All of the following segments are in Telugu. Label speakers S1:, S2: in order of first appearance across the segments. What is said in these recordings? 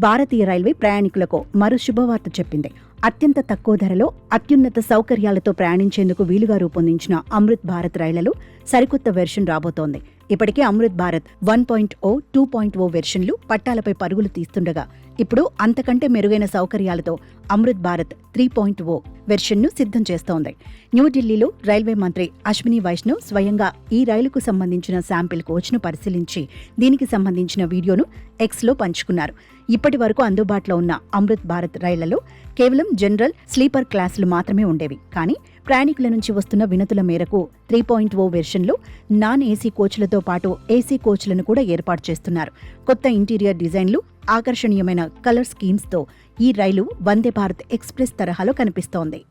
S1: భారతీయ రైల్వే ప్రయాణికులకు మరో శుభవార్త చెప్పింది. అత్యంత తక్కువ ధరలో అత్యున్నత సౌకర్యాలతో ప్రయాణించేందుకు వీలుగా రూపొందించిన అమృత్ భారత్ రైళ్లలో సరికొత్త వెర్షన్ రాబోతోంది. ఇప్పటికే అమృత్ భారత్ 1.0, 2.0 వెర్షన్లు పట్టాలపై పరుగులు తీస్తుండగా ఇప్పుడు అంతకంటే మెరుగైన సౌకర్యాలతో అమృత్ భారత్ 3.0 వెర్షన్ను సిద్ధం చేస్తోంది. న్యూఢిల్లీలో రైల్వే మంత్రి అశ్విని వైష్ణవ్ స్వయంగా ఈ రైలుకు సంబంధించిన శాంపిల్ కోచ్ను పరిశీలించి దీనికి సంబంధించిన వీడియోను ఎక్స్లో పంచుకున్నారు. ఇప్పటి వరకు అందుబాటులో ఉన్న అమృత్ భారత్ రైళ్లలో కేవలం జనరల్, స్లీపర్ క్లాసులు మాత్రమే ఉండేవి. కానీ ప్రయాణికుల నుంచి వస్తున్న వినతుల మేరకు 3.0 వెర్షన్లో నాన్ ఏసీ కోచ్లతో పాటు ఏసీ కోచ్లను కూడా ఏర్పాటు చేస్తున్నారు. కొత్త ఇంటీరియర్ డిజైన్లు, ఆకర్షణీయమైన కలర్ స్కీమ్స్తో ఈ రైలు వందే భారత్ ఎక్స్ప్రెస్ తరహాలో కనిపిస్తోంది.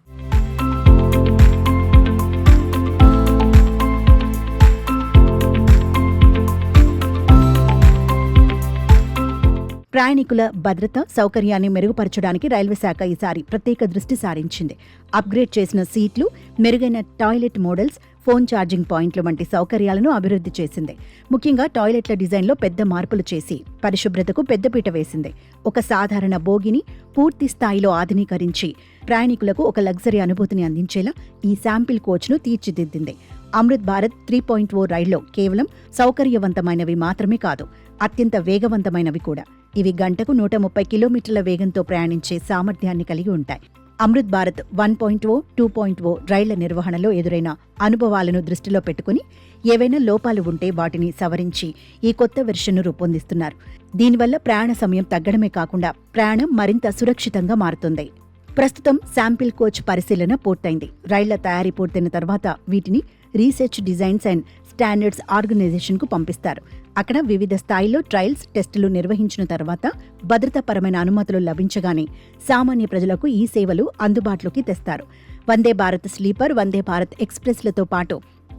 S1: ప్రయాణికుల భద్రత, సౌకర్యాన్ని మెరుగుపరచడానికి రైల్వే శాఖ ఈసారి ప్రత్యేక దృష్టి సారించింది. అప్గ్రేడ్ చేసిన సీట్లు, మెరుగైన టాయిలెట్ మోడల్స్, ఫోన్ ఛార్జింగ్ పాయింట్లు వంటి సౌకర్యాలను అభివృద్ధి చేసింది. ముఖ్యంగా టాయిలెట్ల డిజైన్లో పెద్ద మార్పులు చేసి పరిశుభ్రతకు పెద్దపీట వేసింది. ఒక సాధారణ బోగిని పూర్తి స్థాయిలో ఆధునీకరించి ప్రయాణికులకు ఒక లగ్జరీ అనుభూతిని అందించేలా ఈ శాంపిల్ కోచ్ను తీర్చిదిద్దింది. అమృత్ భారత్ 3.0 రైల్లో కేవలం సౌకర్యవంతమైనవి మాత్రమే కాదు, అత్యంత వేగవంతమైనవి కూడా. ఇవి గంటకు 130 కిలోమీటర్ల వేగంతో ప్రయాణించే సామర్థ్యాన్ని కలిగి ఉంటాయి. అమృత్ భారత్ 1.0, 2.0 రైళ్ల నిర్వహణలో ఎదురైన అనుభవాలను దృష్టిలో పెట్టుకుని ఏవైనా లోపాలు ఉంటే వాటిని సవరించి ఈ కొత్త వెర్షన్ను రూపొందిస్తున్నారు. దీనివల్ల ప్రయాణ సమయం తగ్గడమే కాకుండా ప్రయాణం మరింత సురక్షితంగా మారుతుంది. ప్రస్తుతం శాంపిల్ కోచ్ పరిశీలన పూర్తయింది. రైళ్ల తయారీ పూర్తయిన తర్వాత వీటిని రీసెర్చ్, డిజైన్స్ అండ్ స్టాండర్డ్స్ ఆర్గనైజేషన్కు పంపిస్తారు. అక్కడ వివిధ స్థాయిలో ట్రయల్స్, టెస్టులు నిర్వహించిన తర్వాత భద్రతాపరమైన అనుమతులు లభించగానే సామాన్య ప్రజలకు ఈ సేవలు అందుబాటులోకి తెస్తారు. వందే భారత్ స్లీపర్, వందే భారత్ ఎక్స్ప్రెస్లతో పాటు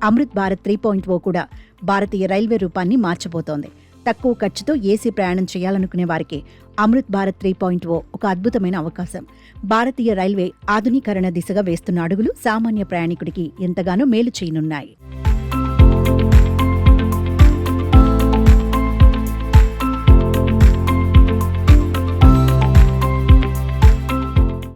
S1: అమృత్ భారత్ 3.0 కూడా భారతీయ రైల్వే రూపాన్ని మార్చబోతోంది. తక్కువ ఖర్చుతో ఏసీ ప్రయాణం చేయాలనుకునే వారికి అమృత్ భారత్ 3.0 ఒక అద్భుతమైన అవకాశం. భారతీయ రైల్వే ఆధునీకరణ దిశగా వేస్తున్న అడుగులు సామాన్య ప్రయాణికుడికి ఎంతగానో మేలు చేయనున్నాయి.